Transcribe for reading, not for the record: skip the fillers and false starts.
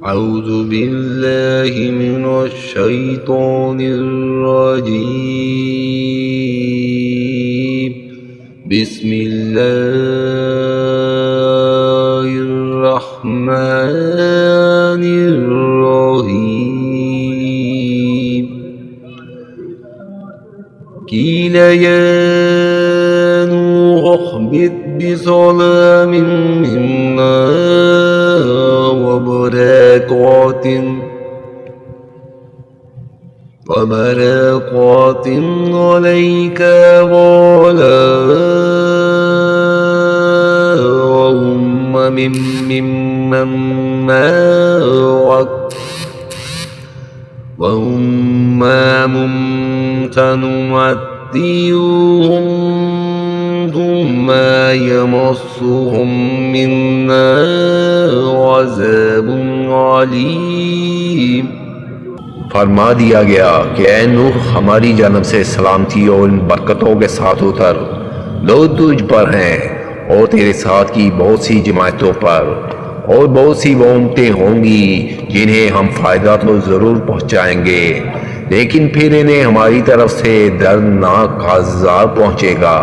أعوذ بالله من الشيطان الرجيم. بسم الله الرحمن الرحيم. قيل يا نوح اهبط بسلام منا وبركات عليك وعلى أمم ممن معك وأمم سنمتعهم ثم يمسهم منا عذاب عليم। फरमा दिया गया कि ऐ नूह हमारी जानब से सलामती और इन बरकतों के साथ उतर, लोग तुझ पर हैं और तेरे साथ की बहुत सी जमातों पर, और बहुत सी वो उम्मतें होंगी जिन्हें हम फ़ायदा तो ज़रूर पहुँचाएंगे, लेकिन फिर इन्हें हमारी तरफ से दर्दनाक अज़ाब पहुँचेगा।